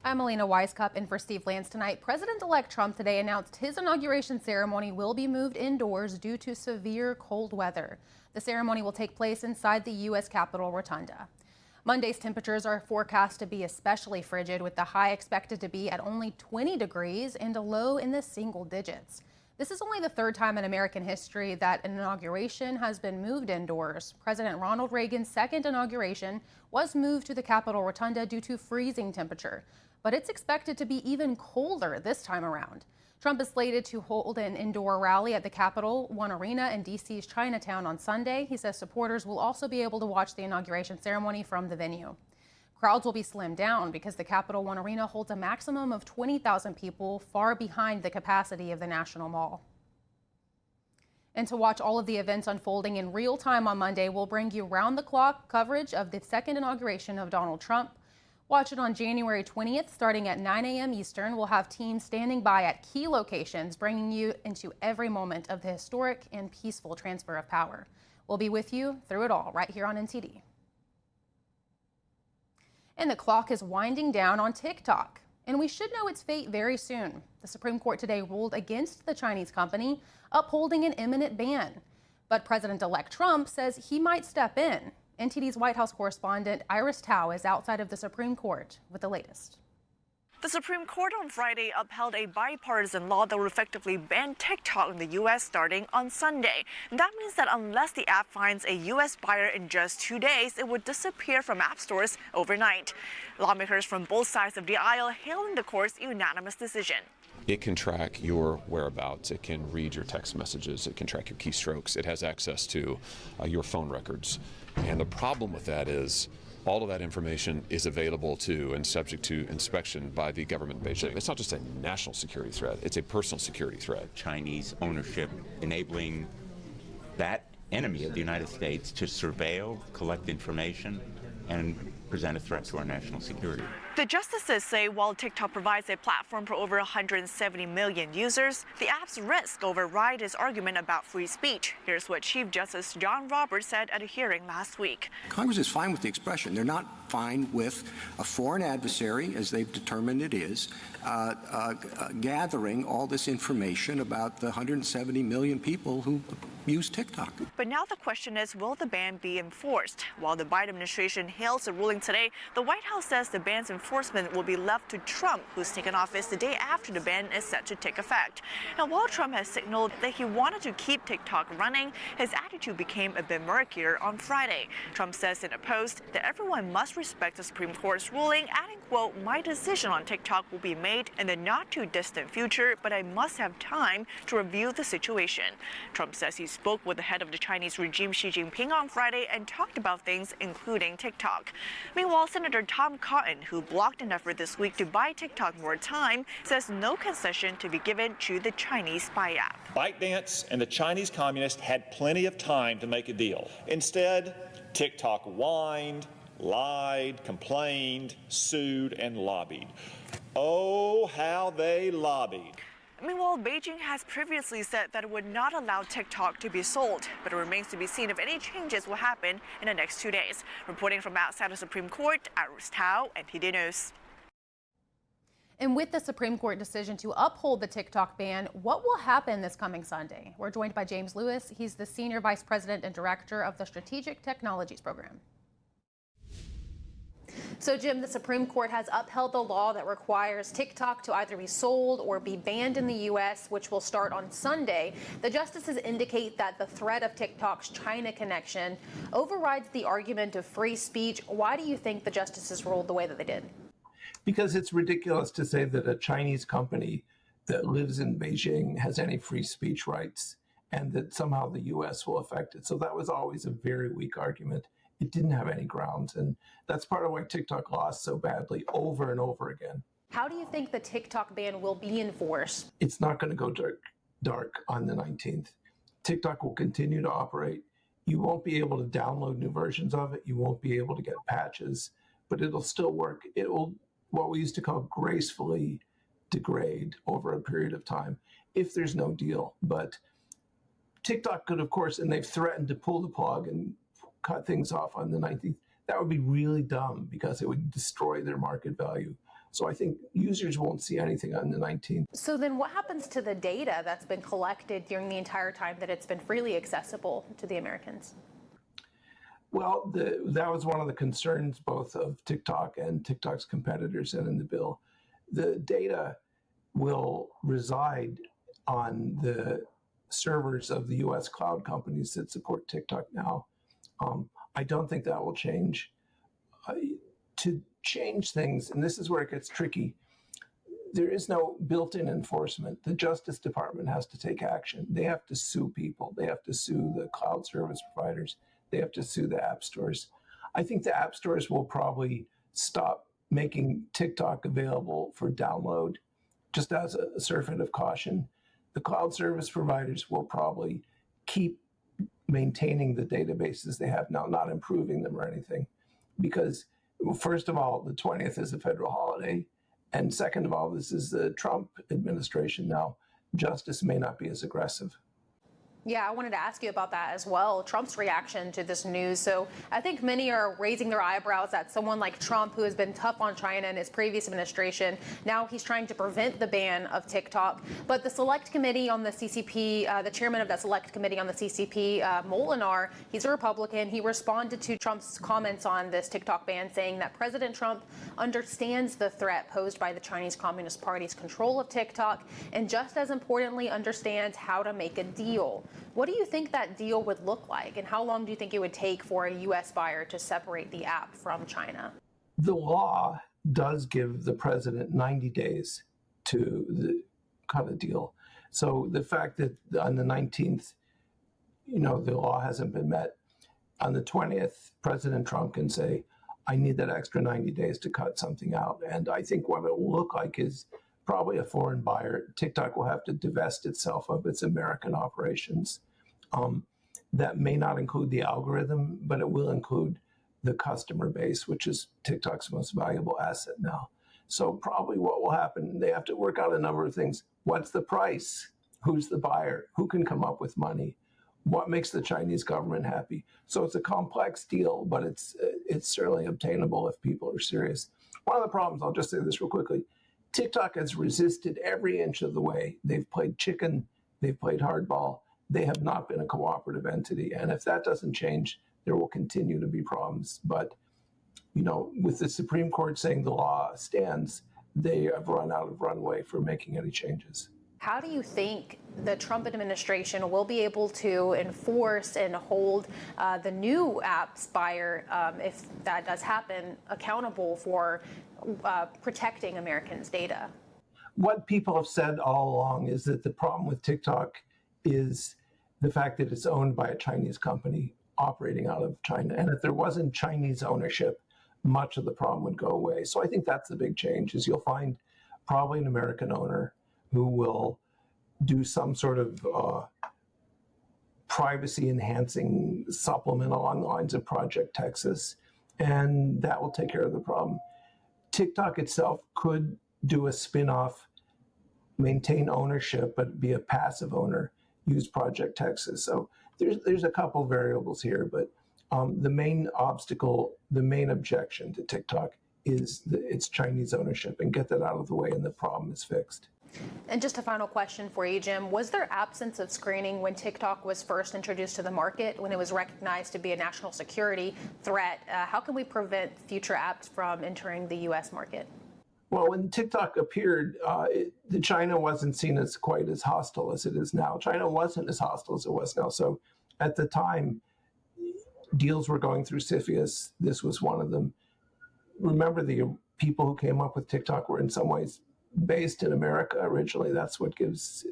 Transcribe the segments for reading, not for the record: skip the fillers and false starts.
I'm Alina Weiskup in for Steve Lance tonight. President-elect Trump today announced his inauguration ceremony will be moved indoors due to severe cold weather. The ceremony will take place inside the U.S. Capitol Rotunda. Monday's temperatures are forecast to be especially frigid, with the high expected to be at only 20 degrees and a low in the single digits. This is only the third time in American history that an inauguration has been moved indoors. President Ronald Reagan's second inauguration was moved to the Capitol Rotunda due to freezing temperature, but it's expected to be even colder this time around. Trump is slated to hold an indoor rally at the Capital One Arena in D.C.'s Chinatown on Sunday. He says supporters will also be able to watch the inauguration ceremony from the venue. Crowds will be slimmed down because the Capital One Arena holds a maximum of 20,000 people, far behind the capacity of the National Mall. And to watch all of the events unfolding in real time on Monday, we'll bring you round-the-clock coverage of the second inauguration of Donald Trump. Watch it on January 20th, starting at 9 a.m. Eastern. We'll have teams standing by at key locations, bringing you into every moment of the historic and peaceful transfer of power. We'll be with you through it all, right here on NTD. And the clock is winding down on TikTok, and we should know its fate very soon. The Supreme Court today ruled against the Chinese company, upholding an imminent ban. But President-elect Trump says he might step in. NTD's White House correspondent Iris Tao is outside of the Supreme Court with the latest. The Supreme Court on Friday upheld a bipartisan law that will effectively ban TikTok in the U.S. starting on Sunday. And that means that unless the app finds a U.S. buyer in just 2 days, it would disappear from app stores overnight. Lawmakers from both sides of the aisle hailing the court's unanimous decision. It can track your whereabouts, it can read your text messages, it can track your keystrokes, it has access to your phone records. And the problem with that is all of that information is available to and subject to inspection by the government in Beijing. It's not just a national security threat, it's a personal security threat. Chinese ownership enabling that enemy of the United States to surveil, collect information, and present a threat to our national security. The justices say while TikTok provides a platform for over 170 million users, the app's risk override his argument about free speech. Here's what Chief Justice John Roberts said at a hearing last week. Congress is fine with the expression. They're not fine with a foreign adversary, as they've determined it is, gathering all this information about the 170 million people who use TikTok. But now the question is, will the ban be enforced? While the Biden administration hails the ruling today, the White House says the ban's enforcement will be left to Trump, who's taken office the day after the ban is set to take effect. Now, while Trump has signaled that he wanted to keep TikTok running, his attitude became a bit murkier on Friday. Trump says in a post that everyone must respect the Supreme Court's ruling, adding, quote, "My decision on TikTok will be made in the not too distant future, but I must have time to review the situation." Trump says he spoke with the head of the Chinese regime, Xi Jinping, on Friday and talked about things including TikTok. Meanwhile, Senator Tom Cotton, who blocked an effort this week to buy TikTok more time, says no concession to be given to the Chinese spy app. ByteDance and the Chinese communists had plenty of time to make a deal. Instead, TikTok whined, lied, complained, sued, and lobbied. Oh, how they lobbied. Meanwhile, Beijing has previously said that it would not allow TikTok to be sold, but it remains to be seen if any changes will happen in the next 2 days. Reporting from outside the Supreme Court, Iris Tao, NTD News. And with the Supreme Court decision to uphold the TikTok ban, what will happen this coming Sunday? We're joined by James Lewis. He's the Senior Vice President and Director of the Strategic Technologies Program. So, Jim, the Supreme Court has upheld the law that requires TikTok to either be sold or be banned in the U.S., which will start on Sunday. The justices indicate that the threat of TikTok's China connection overrides the argument of free speech. Why do you think the justices ruled the way that they did? Because it's ridiculous to say that a Chinese company that lives in Beijing has any free speech rights and that somehow the U.S. will affect it. So that was always a very weak argument. It didn't have any grounds, and that's part of why TikTok lost so badly over and over again. How do you think the TikTok ban will be enforced? It's not going to go dark on the 19th. TikTok will continue to operate. You won't be able to download new versions of it. You won't be able to get patches, but it'll still work. It will, what we used to call, gracefully degrade over a period of time if there's no deal. But TikTok could, of course, and they've threatened to pull the plug and cut things off on the 19th. That would be really dumb because it would destroy their market value. So I think users won't see anything on the 19th. So then what happens to the data that's been collected during the entire time that it's been freely accessible to the Americans? Well, that was one of the concerns both of TikTok and TikTok's competitors and in the bill. The data will reside on the servers of the U.S. cloud companies that support TikTok now. I don't think that will change. To change things, and this is where it gets tricky, there is no built-in enforcement. The Justice Department has to take action. They have to sue people. They have to sue the cloud service providers. They have to sue the app stores. I think the app stores will probably stop making TikTok available for download, just as a surfeit of caution. The cloud service providers will probably keep maintaining the databases they have now, not improving them or anything, because first of all, the 20th is a federal holiday. And second of all, this is the Trump administration now. Justice may not be as aggressive. Yeah, I wanted to ask you about that as well, Trump's reaction to this news. So I think many are raising their eyebrows at someone like Trump, who has been tough on China in his previous administration. Now he's trying to prevent the ban of TikTok. But the select committee on the CCP, the chairman of that select committee on the CCP, Molinar, he's a Republican. He responded to Trump's comments on this TikTok ban, saying that President Trump understands the threat posed by the Chinese Communist Party's control of TikTok, and just as importantly, understands how to make a deal. What do you think that deal would look like, and how long do you think it would take for a U.S. buyer to separate the app from China? The law does give the president 90 days to cut a deal. So the fact that on the 19th, the law hasn't been met, on the 20th, President Trump can say, I need that extra 90 days to cut something out. And I think what it will look like is probably a foreign buyer. TikTok will have to divest itself of its American operations. That may not include the algorithm, but it will include the customer base, which is TikTok's most valuable asset now. So probably what will happen, they have to work out a number of things. What's the price? Who's the buyer? Who can come up with money? What makes the Chinese government happy? So it's a complex deal, but it's certainly obtainable if people are serious. One of the problems, I'll just say this real quickly, TikTok has resisted every inch of the way. They've played chicken, they've played hardball. They have not been a cooperative entity. And if that doesn't change, there will continue to be problems. But, with the Supreme Court saying the law stands, they have run out of runway for making any changes. How do you think the Trump administration will be able to enforce and hold the new apps buyer, if that does happen, accountable for protecting Americans' data? What people have said all along is that the problem with TikTok is the fact that it's owned by a Chinese company operating out of China. And if there wasn't Chinese ownership, much of the problem would go away. So I think that's the big change, is you'll find probably an American owner who will do some sort of privacy-enhancing supplement along the lines of Project Texas, and that will take care of the problem. TikTok itself could do a spin-off, maintain ownership, but be a passive owner, use Project Texas. So there's a couple variables here, but the main obstacle, the main objection to TikTok is its Chinese ownership, and get that out of the way and the problem is fixed. And just a final question for you, Jim. Was there absence of screening when TikTok was first introduced to the market, when it was recognized to be a national security threat? How can we prevent future apps from entering the U.S. market? Well, when TikTok appeared, China wasn't seen as quite as hostile as it is now. China wasn't as hostile as it was now. So at the time, deals were going through CFIUS. This was one of them. Remember, the people who came up with TikTok were in some ways based in America originally. That's what gives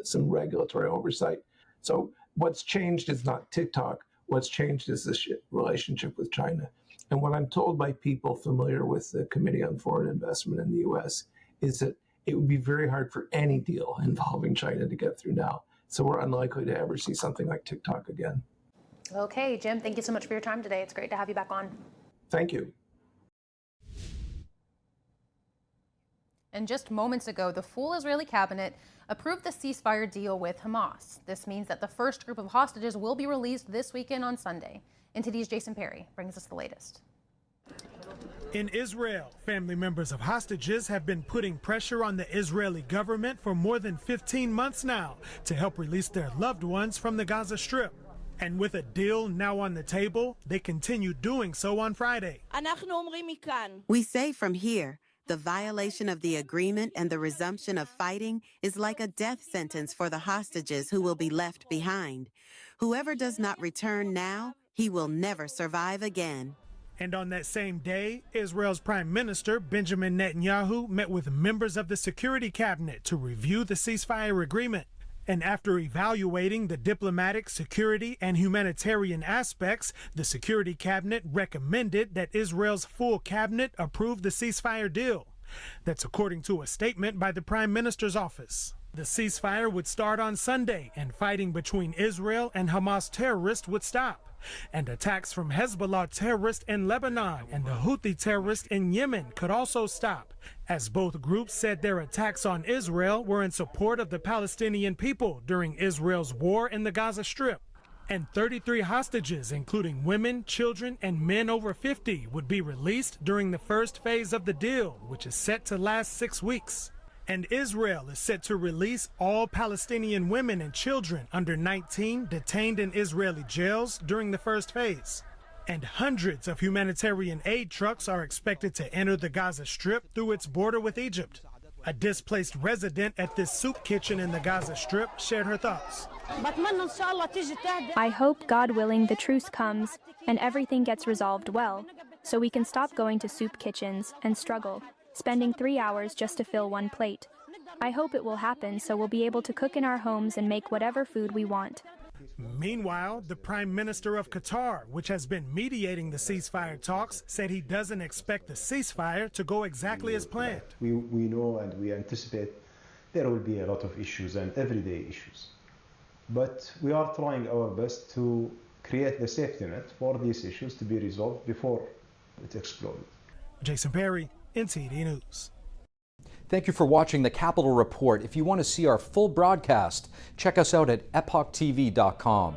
some regulatory oversight. So what's changed is not TikTok. What's changed is the relationship with China. And what I'm told by people familiar with the Committee on Foreign Investment in the U.S. is that it would be very hard for any deal involving China to get through now. So we're unlikely to ever see something like TikTok again. Okay, Jim, thank you so much for your time today. It's great to have you back on. Thank you. And just moments ago, the full Israeli cabinet approved the ceasefire deal with Hamas. This means that the first group of hostages will be released this weekend on Sunday. NTD's Jason Perry brings us the latest. In Israel, family members of hostages have been putting pressure on the Israeli government for more than 15 months now to help release their loved ones from the Gaza Strip. And with a deal now on the table, they continue doing so on Friday. We say from here, the violation of the agreement and the resumption of fighting is like a death sentence for the hostages who will be left behind. Whoever does not return now, he will never survive again. And on that same day, Israel's Prime Minister Benjamin Netanyahu met with members of the Security Cabinet to review the ceasefire agreement. And after evaluating the diplomatic, security, and humanitarian aspects, the Security Cabinet recommended that Israel's full cabinet approve the ceasefire deal. That's according to a statement by the Prime Minister's office. The ceasefire would start on Sunday, and fighting between Israel and Hamas terrorists would stop. And attacks from Hezbollah terrorists in Lebanon and the Houthi terrorists in Yemen could also stop, as both groups said their attacks on Israel were in support of the Palestinian people during Israel's war in the Gaza Strip. And 33 hostages, including women, children, and men over 50, would be released during the first phase of the deal, which is set to last 6 weeks. And Israel is set to release all Palestinian women and children under 19 detained in Israeli jails during the first phase. And hundreds of humanitarian aid trucks are expected to enter the Gaza Strip through its border with Egypt. A displaced resident at this soup kitchen in the Gaza Strip shared her thoughts. I hope, God willing, the truce comes and everything gets resolved well, so we can stop going to soup kitchens and struggle, spending 3 hours just to fill one plate. I hope it will happen so we'll be able to cook in our homes and make whatever food we want. Meanwhile, the Prime Minister of Qatar, which has been mediating the ceasefire talks, said he doesn't expect the ceasefire to go exactly as planned. We know and we anticipate there will be a lot of issues and everyday issues. But we are trying our best to create the safety net for these issues to be resolved before it explodes. Jason Perry, NTD News. Thank you for watching the Capitol Report. If you want to see our full broadcast, check us out at epochtv.com.